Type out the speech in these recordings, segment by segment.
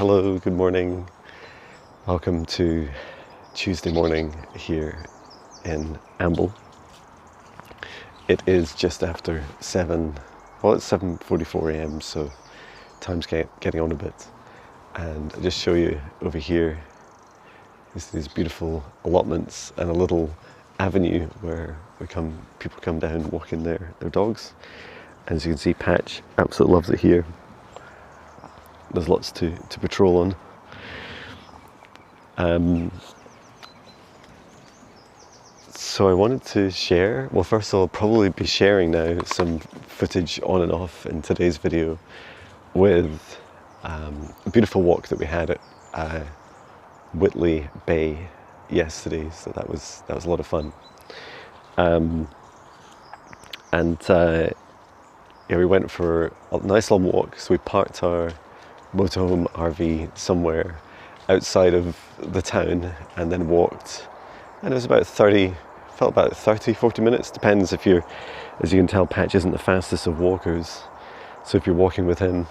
Hello, good morning. Welcome to Tuesday morning here in Amble. It is just after 7:44 a.m, so time's getting on a bit. And I'll just show you over here is these beautiful allotments and a little avenue where people come down walking their dogs. And as you can see, Patch absolutely loves it here. There's lots to patrol on. So I wanted to share, well, first I'll probably be sharing now some footage on and off in today's video with a beautiful walk that we had at Whitley Bay yesterday. So that was a lot of fun. Yeah, we went for a nice long walk. So we parked our motorhome RV somewhere outside of the town and then walked. And it was about 40 minutes. Depends if you're, as you can tell, Patch isn't the fastest of walkers. So if you're walking with him,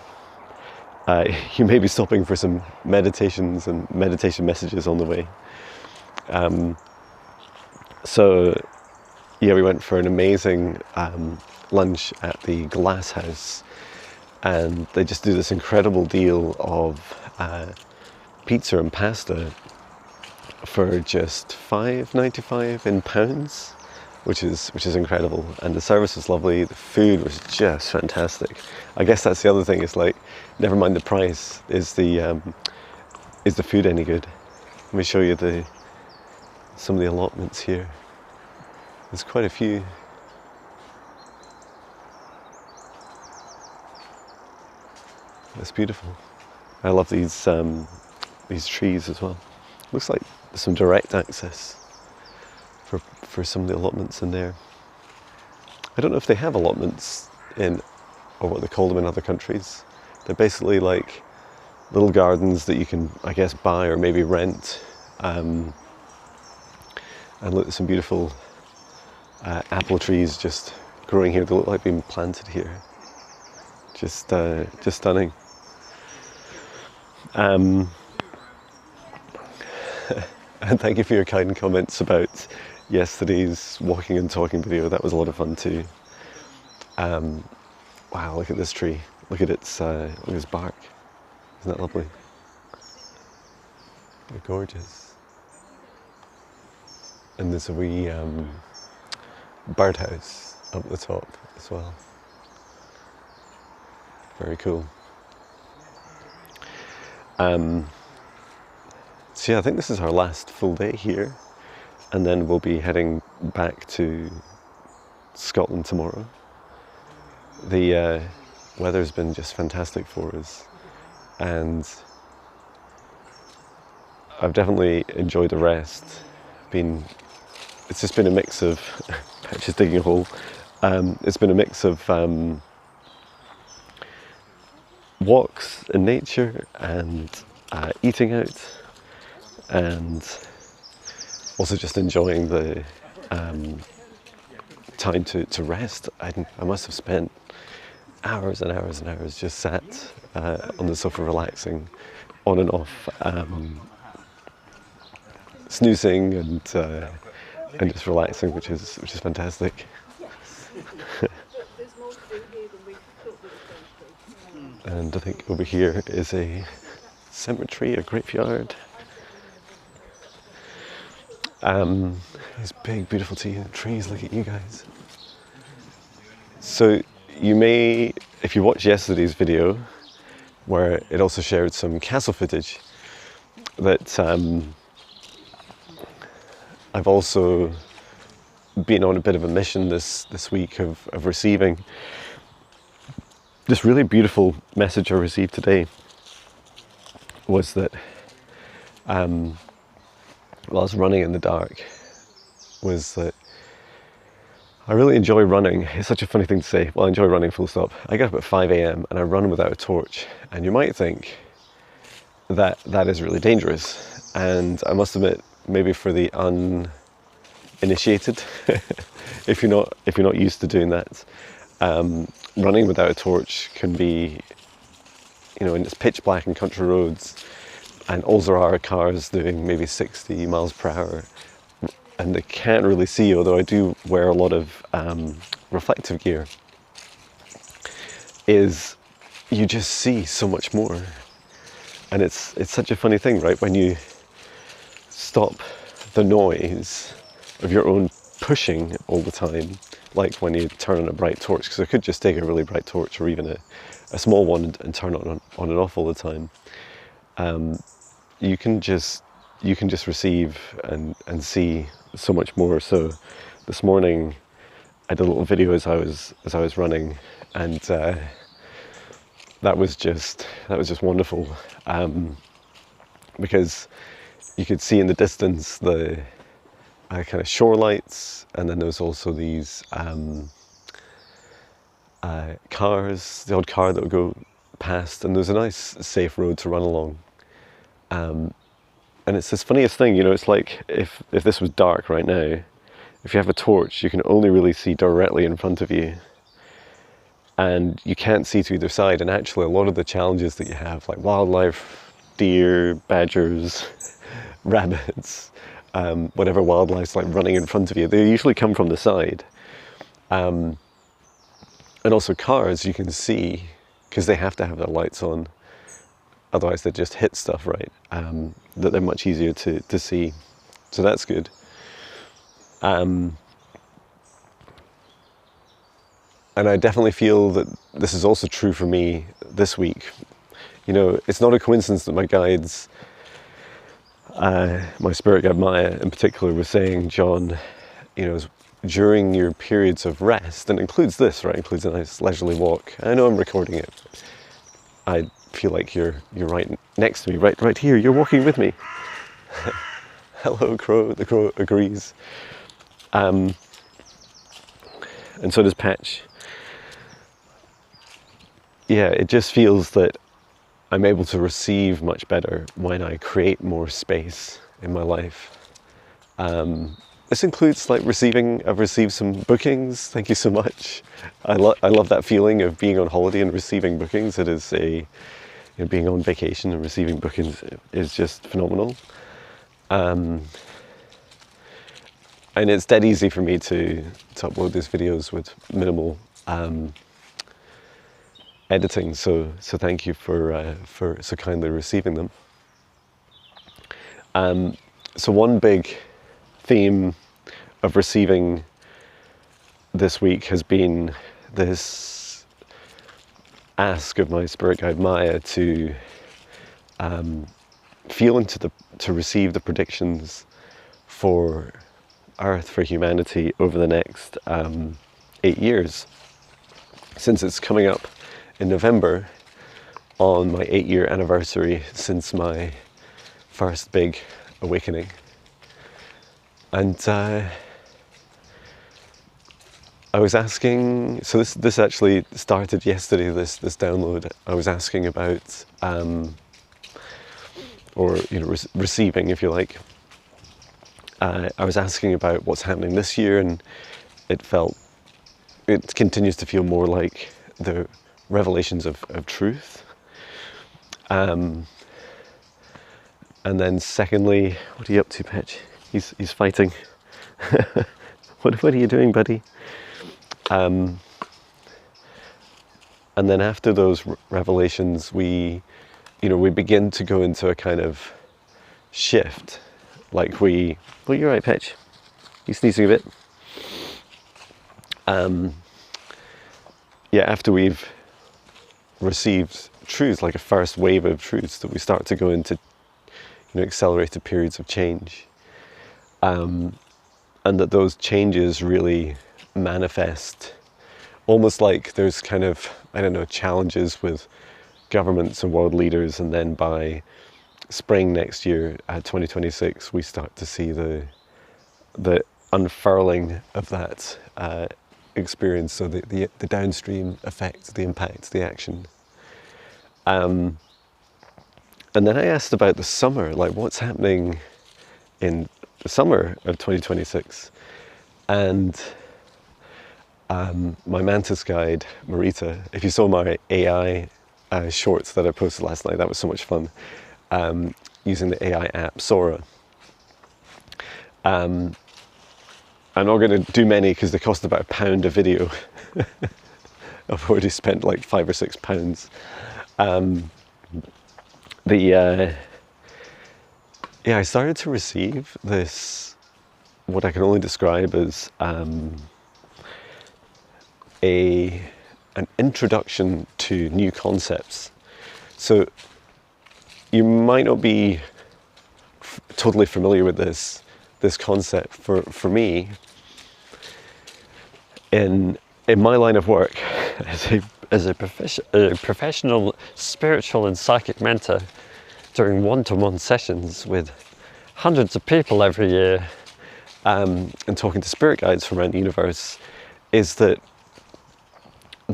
you may be stopping for some meditations and meditation messages on the way. So yeah, we went for an amazing lunch at the Glass House, and they just do this incredible deal of pizza and pasta for just $5.95 in pounds, which is incredible. And the service was lovely. The food was just fantastic. I guess that's the other thing. It's like, never mind the price. Is the food any good? Let me show you some of the allotments here. There's quite a few. That's beautiful. I love these trees as well. Looks like there's some direct access for some of the allotments in there. I don't know if they have allotments or what they call them in other countries. They're basically like little gardens that you can, I guess, buy or maybe rent. And look, there's some beautiful apple trees just growing here. They look like being planted here. Just stunning. And thank you for your kind comments about yesterday's walking and talking video. That was a lot of fun too. Wow, look at this tree. Look at its bark. Isn't that lovely? They're gorgeous. And there's a wee birdhouse up the top as well. Very cool. So yeah, I think this is our last full day here, and then we'll be heading back to Scotland tomorrow. The weather's been just fantastic for us, and I've definitely enjoyed the rest. It's just been a mix of, just digging a hole, it's been a mix of walks in nature and eating out, and also just enjoying the time to rest. I must have spent hours and hours and hours just sat on the sofa relaxing, on and off, snoozing and just relaxing, which is fantastic. And I think over here is a cemetery, a graveyard. These big, beautiful trees. Look at you guys. So you may, if you watched yesterday's video, where it also shared some castle footage, that I've also been on a bit of a mission this week of receiving this really beautiful message I received today. Was that while I was running in the dark, was that I really enjoy running. It's such a funny thing to say. Well, I enjoy running full stop. I get up at 5 a.m. and I run without a torch. And you might think that is really dangerous. And I must admit, maybe for the uninitiated, if you're not used to doing that, running without a torch can be and it's pitch black in country roads, and all there are cars doing maybe 60 miles per hour, and they can't really see, although I do wear a lot of reflective gear, is you just see so much more. And it's such a funny thing, right? When you stop the noise of your own pushing all the time, like when you turn on a bright torch, because I could just take a really bright torch or even a small one and turn it on and off all the time. You can just receive and see so much more. So this morning I did a little video as I was running, and that was just wonderful, because you could see in the distance the kind of shore lights, and then there's also these cars, the odd car that would go past, and there's a nice safe road to run along. And it's this funniest thing, it's like if this was dark right now, if you have a torch, you can only really see directly in front of you, and you can't see to either side. And actually a lot of the challenges that you have, like wildlife, deer, badgers, rabbits, whatever wildlife's like running in front of you, they usually come from the side. And also cars, you can see, because they have to have their lights on, otherwise they just hit stuff, right? That they're much easier to see. So that's good. And I definitely feel that this is also true for me this week. It's not a coincidence that my guides, my spirit guide Maya in particular, was saying, John, during your periods of rest, and includes this, right? Includes a nice leisurely walk. I know I'm recording it. I feel like you're right next to me, right here. You're walking with me. Hello, crow. The crow agrees. And so does Patch. Yeah, it just feels that I'm able to receive much better when I create more space in my life. This includes like I've received some bookings. Thank you so much. I love that feeling of being on holiday and receiving bookings. It is being on vacation and receiving bookings is just phenomenal. And it's dead easy for me to upload these videos with minimal editing. So thank you for so kindly receiving them. So one big theme of receiving this week has been this ask of my spirit guide Maya to feel to receive the predictions for Earth, for humanity over the next 8 years, since it's coming up in November on my 8-year anniversary since my first big awakening. And I was asking, so this actually started yesterday, this download. I was asking about, receiving, if you like. I was asking about what's happening this year, and it continues to feel more like the revelations of truth. And then secondly, what are you up to, Patch? He's fighting. What are you doing, buddy? And then after those revelations, we begin to go into a kind of shift. Like well, you're right, Patch. You sneezing a bit. After we've received truths, like a first wave of truths, that we start to go into, accelerated periods of change. And that those changes really manifest almost like there's kind of, challenges with governments and world leaders, and then by spring next year, 2026, we start to see the unfurling of that experience, so the downstream effect, the impact, the action. And then I asked about the summer, like what's happening in the summer of 2026. And my mantis guide, Marita, if you saw my AI shorts that I posted last night. That was so much fun, using the AI app Sora. I'm not going to do many because they cost about £1 a video. I've already spent like £5 or £6. I started to receive this, what I can only describe as an introduction to new concepts. So you might not be totally familiar with this concept. For me, in my line of work as a professional spiritual and psychic mentor, doing one-to-one sessions with hundreds of people every year, and talking to spirit guides from around the universe, is that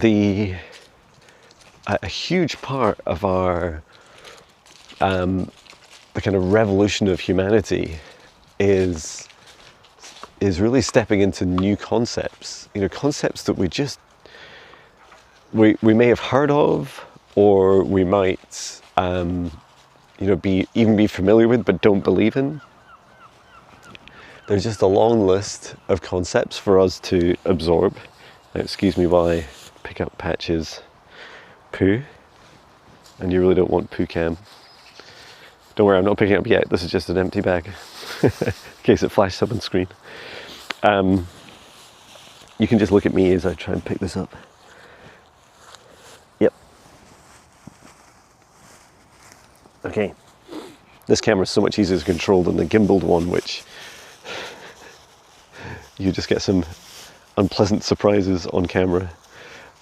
a huge part of our the kind of revolution of humanity is really stepping into new concepts. Concepts that we may have heard of, or we might be familiar with but don't believe in. There's just a long list of concepts for us to absorb. Now, excuse me while I pick up Patch's poo, and you really don't want poo cam. Don't worry, I'm not picking it up yet. This is just an empty bag in case it flashes up on screen. You can just look at me as I try and pick this up. Yep. Okay. This camera is so much easier to control than the gimbaled one, which you just get some unpleasant surprises on camera,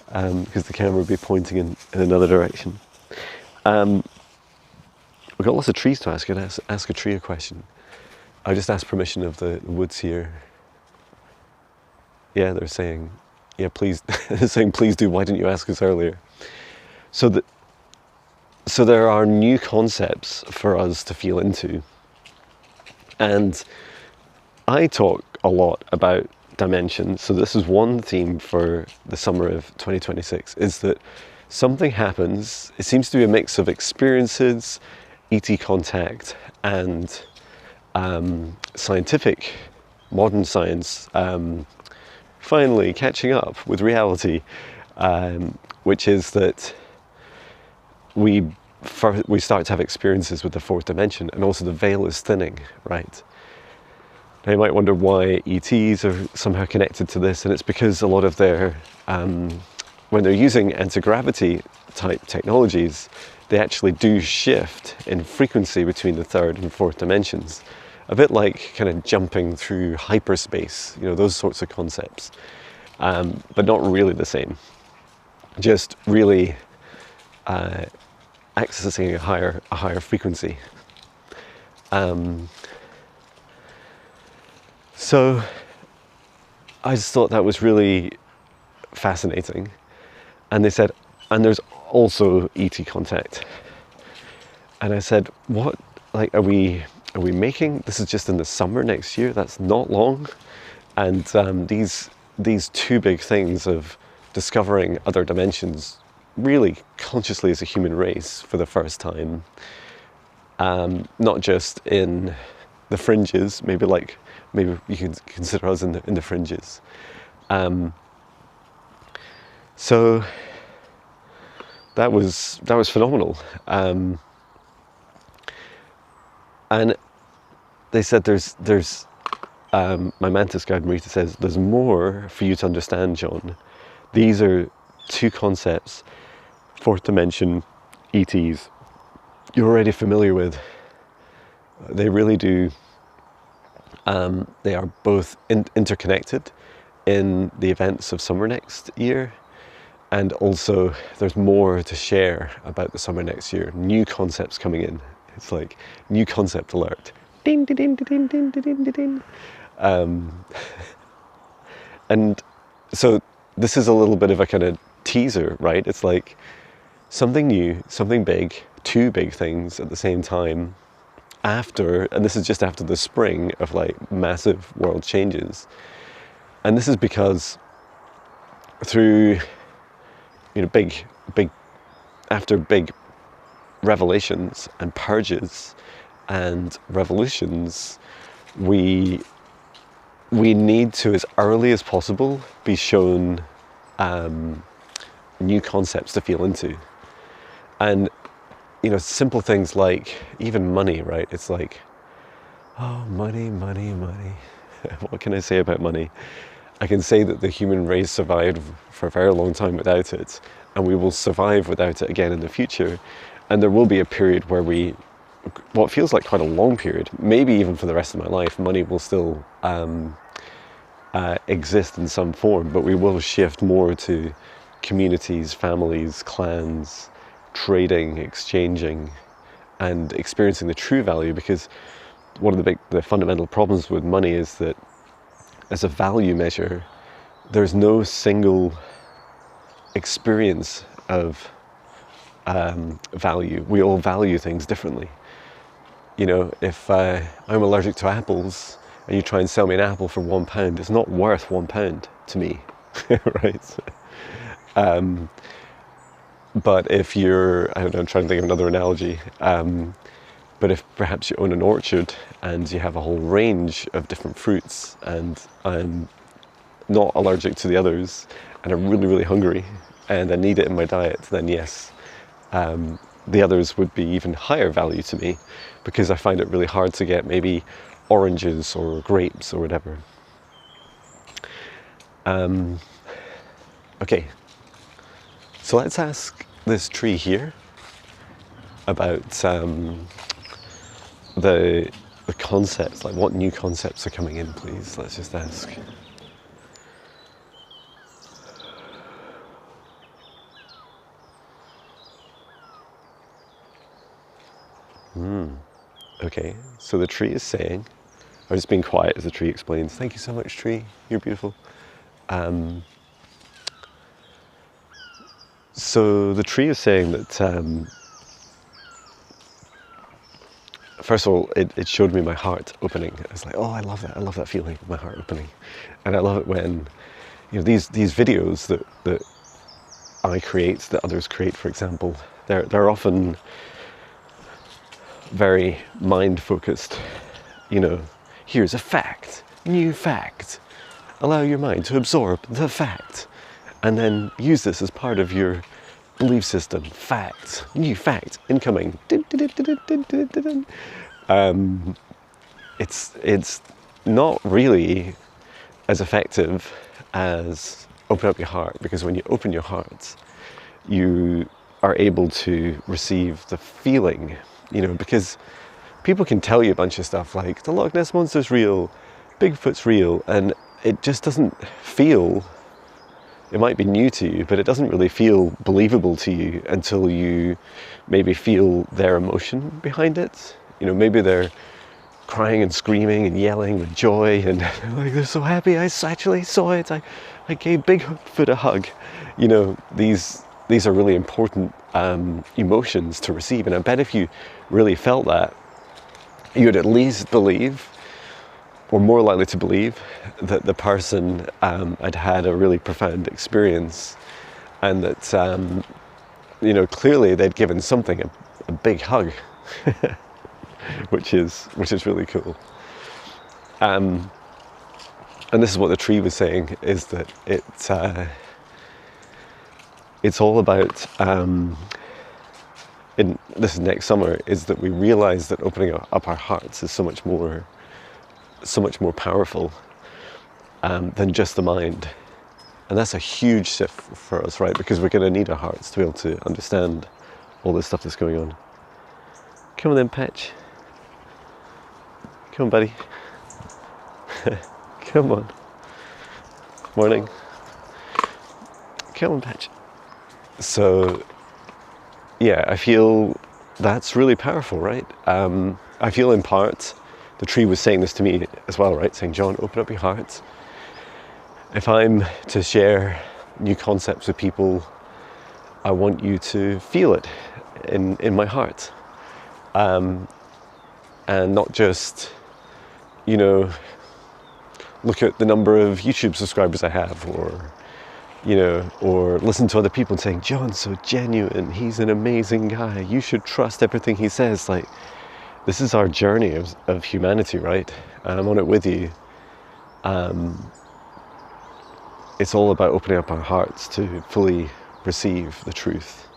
because the camera will be pointing in another direction. We've got lots of trees to ask. I'd ask a tree a question. I just asked permission of the woods here. Yeah, they're saying, yeah, please. They're saying, please do. Why didn't you ask us earlier? So there are new concepts for us to feel into, and I talk a lot about dimension. So this is one theme for the summer of 2026, is that something happens. It seems to be a mix of experiences, ET contact, and scientific, modern science, finally catching up with reality, which is that we start to have experiences with the fourth dimension, and also the veil is thinning, right? Now you might wonder why ETs are somehow connected to this, and it's because a lot of their, when they're using anti-gravity type technologies, they actually do shift in frequency between the third and fourth dimensions. A bit like kind of jumping through hyperspace, those sorts of concepts, but not really the same. Just really accessing a higher frequency. So I just thought that was really fascinating. And they said, and there's also ET contact. And I said, what, are we making, this is just in the summer next year, that's not long. And these two big things of discovering other dimensions really consciously as a human race for the first time, not just in the fringes, maybe you can consider us in the fringes. So that was phenomenal. And they said there's my mantis guide Marita says there's more for you to understand, Jon. These are two concepts, fourth dimension, ETs, you're already familiar with. They really do. They are both interconnected in the events of summer next year, and also there's more to share about the summer next year. New concepts coming in. It's like new concept alert. Ding, ding, ding, ding, ding, ding, ding, ding. And so this is a little bit of a kind of teaser, right? It's like something new, something big, two big things at the same time. And this is just after the spring of massive world changes. And this is because through big after big revelations and purges and revolutions, we need to, as early as possible, be shown new concepts to feel into. And simple things like even money, right? It's like, oh, money. What can I say about money? I can say that the human race survived for a very long time without it, and we will survive without it again in the future. And there will be a period where what feels like quite a long period, maybe even for the rest of my life, money will still exist in some form, but we will shift more to communities, families, clans, trading, exchanging, and experiencing the true value. Because one of the fundamental problems with money is that as a value measure, there's no single experience of value. We all value things differently. If I'm allergic to apples and you try and sell me an apple for £1, it's not worth £1 to me, right? But if you're, I don't know, I'm trying to think of another analogy, but if perhaps you own an orchard and you have a whole range of different fruits, and I'm not allergic to the others, and I'm really, really hungry, and I need it in my diet, then yes, the others would be even higher value to me, because I find it really hard to get maybe oranges or grapes or whatever. Okay, so let's ask this tree here about the concepts, like what new concepts are coming in, please. Let's just ask. Okay, so the tree is saying, I'm just being quiet as the tree explains. Thank you so much, tree. You're beautiful. So the tree is saying that, first of all, it showed me my heart opening. I was like, oh, I love that. I love that feeling of my heart opening. And I love it when, these videos that I create, that others create, for example, they're often very mind focused. Here's a fact, new fact. Allow your mind to absorb the fact, and then use this as part of your belief system. Fact, new fact, incoming. It's not really as effective as open up your heart, because when you open your heart, you are able to receive the feeling. Because people can tell you a bunch of stuff like the Loch Ness Monster's real, Bigfoot's real, and it just doesn't feel, it might be new to you, but it doesn't really feel believable to you until you maybe feel their emotion behind it. Maybe they're crying and screaming and yelling with joy, and like they're so happy. I actually saw it. I gave Bigfoot a hug. These are really important emotions to receive, and I bet if you really felt that, you would at least believe, or more likely to believe, that the person had had a really profound experience, and that clearly they'd given something a big hug, which is really cool. And this is what the tree was saying, is that it's all about, this is next summer, is that we realize that opening up our hearts is so much more powerful than just the mind. And that's a huge shift for us, right? Because we're going to need our hearts to be able to understand all this stuff that's going on. Come on then, Patch. Come on, buddy. Come on. Morning. Come on, Patch. So, yeah, I feel that's really powerful, right? I feel in part, the tree was saying this to me as well, right? Saying, John, open up your heart. If I'm to share new concepts with people, I want you to feel it in my heart. And not just, look at the number of YouTube subscribers I have, or, or listen to other people saying, John's so genuine, he's an amazing guy, you should trust everything he says. Like, this is our journey of humanity, right? And I'm on it with you. It's all about opening up our hearts to fully receive the truth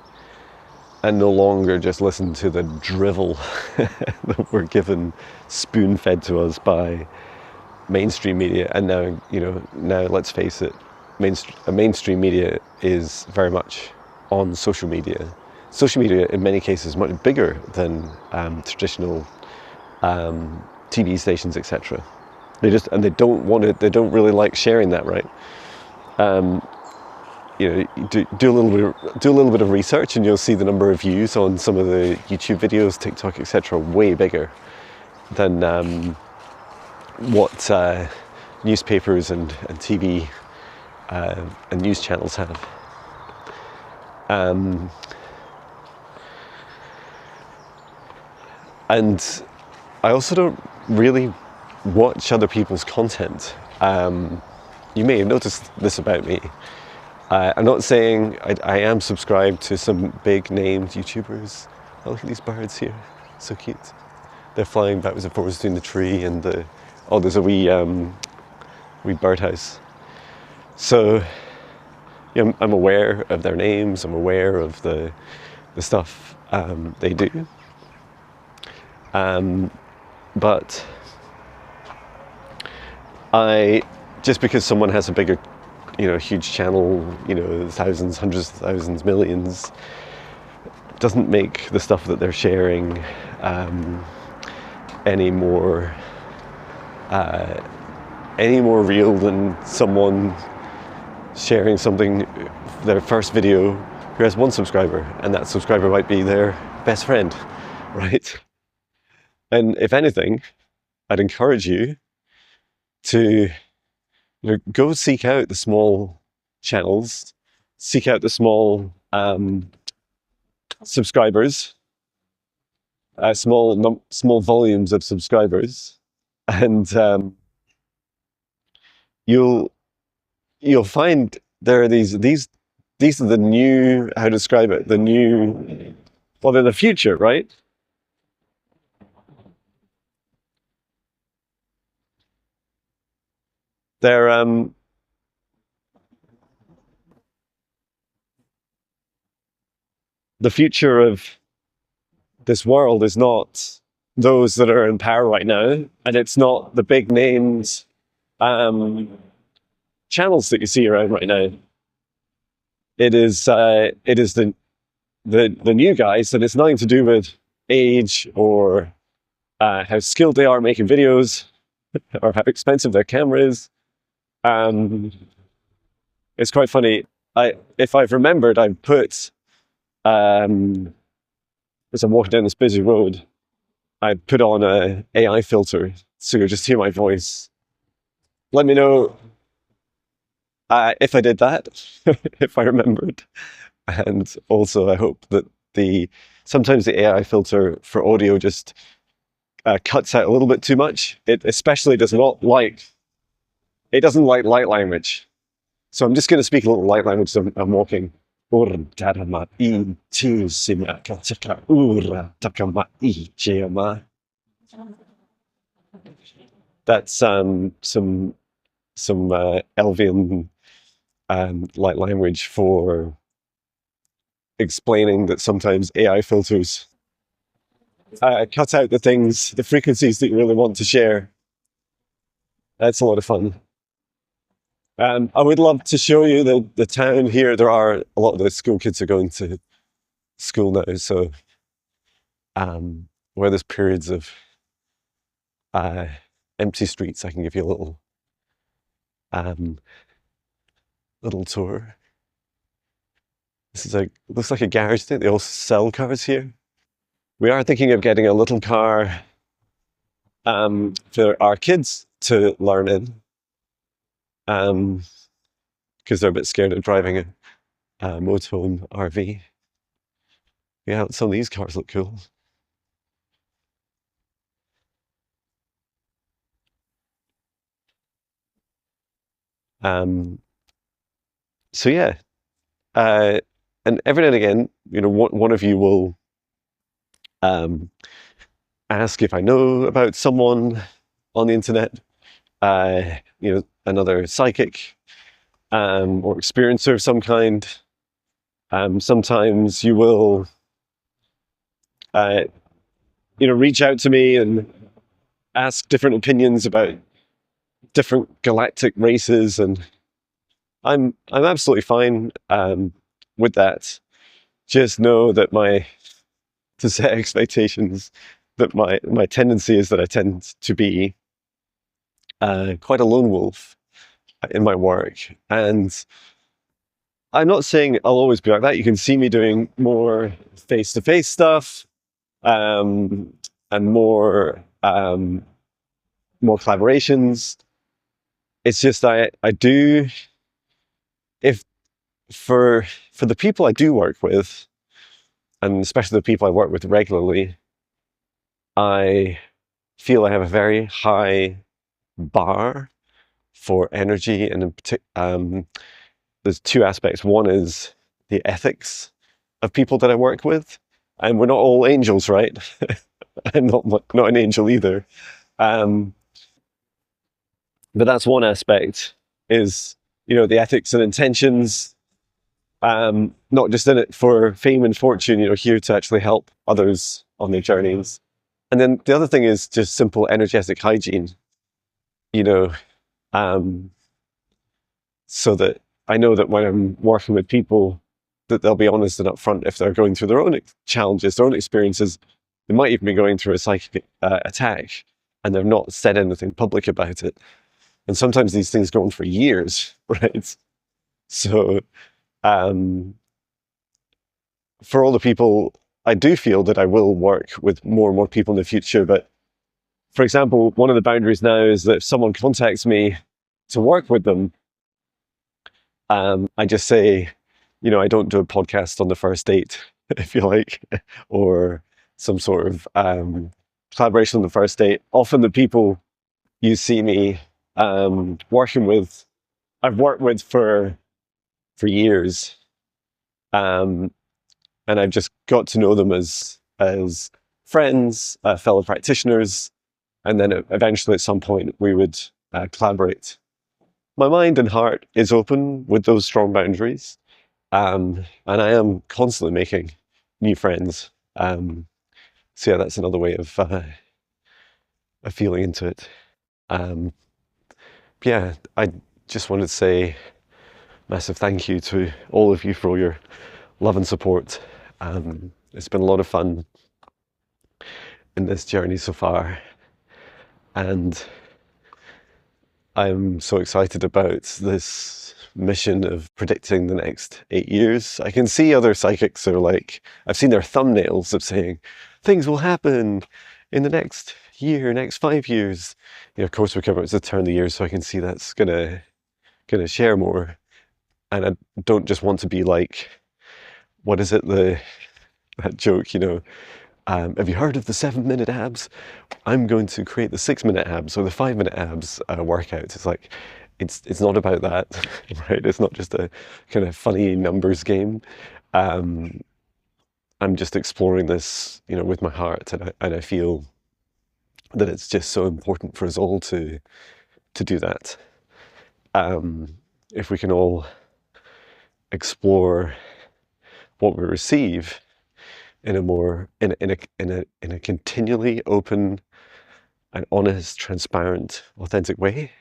and no longer just listen to the drivel that we're given, spoon-fed to us by mainstream media. And now let's face it, mainstream media is very much on social media. Social media, in many cases, is much bigger than traditional TV stations, etc. They don't really like sharing that, right? Do a little bit of research, and you'll see the number of views on some of the YouTube videos, TikTok, etc. way bigger than what newspapers and TV and news channels have. And I also don't really watch other people's content. You may have noticed this about me. I'm not saying I am subscribed to some big named YouTubers. Oh, look at these birds here, so cute. They're flying backwards and forwards between the tree and there's a wee birdhouse. So I'm aware of their names, I'm aware of the stuff they do. But just because someone has a bigger, huge channel, thousands, hundreds of thousands, millions, doesn't make the stuff that they're sharing any more real than someone sharing something, their first video, who has one subscriber, and that subscriber might be their best friend, right? And if anything, I'd encourage you to go seek out the small channels, seek out the small subscribers, small volumes of subscribers, and you'll find there are these are the new, how to describe it, they're the future, right? They're the future of this world is not those that are in power right now, and it's not the big names channels that you see around right now. It is the new guys, and it's nothing to do with age or how skilled they are making videos or how expensive their camera is. It's quite funny. If I've remembered, I put as I'm walking down this busy road, I put on a AI filter, so you'll just hear my voice. Let me know if I did that, if I remembered. And also, I hope that sometimes the AI filter for audio just cuts out a little bit too much. It especially doesn't like light language. So I'm just going to speak a little light language as I'm walking. That's some Elvian light language for explaining that sometimes AI filters cut out the frequencies that you really want to share. That's a lot of fun. I would love to show you the town here. There are a lot of the school kids are going to school now, so where there's periods of empty streets, I can give you a little tour. This looks like a garage thing. They also sell cars here. We are thinking of getting a little car for our kids to learn in, because they're a bit scared of driving a motorhome RV. Yeah, some of these cars look cool. So yeah, and every now and again, one of you will um, ask if I know about someone on the internet, another psychic or experiencer of some kind. Sometimes you will, uh, reach out to me and ask different opinions about different galactic races, and I'm absolutely fine with that. Just know that to set expectations, that my tendency is that I tend to be quite a lone wolf in my work, and I'm not saying I'll always be like that. You can see me doing more face-to-face stuff, um, and more collaborations. It's just I do, if for the people I do work with, and especially the people I work with regularly, I feel I have a very high bar for energy, and there's two aspects. One is the ethics of people that I work with, and we're not all angels, right? I'm not an angel either. Um, but that's one aspect, is the ethics and intentions. Not just in it for fame and fortune, here to actually help others on their journeys. And then the other thing is just simple energetic hygiene, you know, um, so that I know that when I'm working with people, that they'll be honest and upfront if they're going through their own challenges, their own experiences. They might even be going through a psychic attack, and they've not said anything public about it. And sometimes these things go on for years, right? So um, for all the people, I do feel that I will work with more and more people in the future. But for example, one of the boundaries now is that if someone contacts me to work with them, I just say, I don't do a podcast on the first date, if you like, or some sort of collaboration on the first date. Often the people you see me working with, I've worked with for years, um, and I've just got to know them as friends, fellow practitioners, and then eventually at some point we would collaborate. My mind and heart is open with those strong boundaries, and I am constantly making new friends. So yeah, that's another way of feeling into it. Um, yeah, I just wanted to say massive thank you to all of you for all your love and support. It's been a lot of fun in this journey so far, and I'm so excited about this mission of predicting the next 8 years. I can see other psychics are like, I've seen their thumbnails of saying things will happen in the next year, next 5 years. Of course, we're coming up to the turn of the year, so I can see that's gonna share more. And I don't just want to be like, what is it, that joke, have you heard of the 7-minute abs? I'm going to create the 6-minute abs or the 5-minute abs workout. It's like, it's not about that, right? It's not just a kind of funny numbers game. I'm just exploring this, with my heart, and I feel that it's just so important for us all to do that. If we can all explore what we receive in a continually open and honest, transparent, authentic way,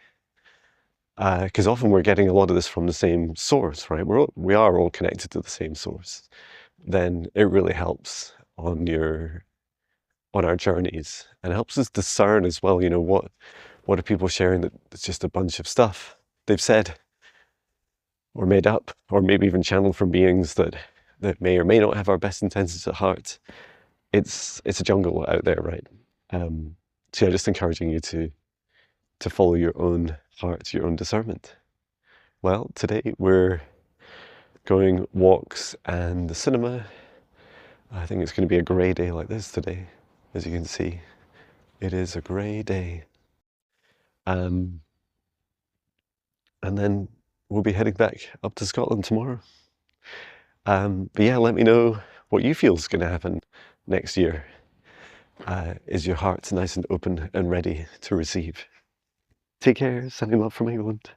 because often we're getting a lot of this from the same source, right? We are all connected to the same source. Then it really helps on our journeys, and helps us discern as well. What are people sharing that it's just a bunch of stuff they've said or made up, or maybe even channeled from beings that may or may not have our best intentions at heart. It's a jungle out there, right? So yeah, just encouraging you to follow your own heart, your own discernment. Well, today we're going walks and the cinema. I think it's going to be a grey day like this today. As you can see, it is a grey day. And then we'll be heading back up to Scotland tomorrow. But yeah, let me know what you feel is going to happen next year. Is your heart nice and open and ready to receive? Take care, sending love from England.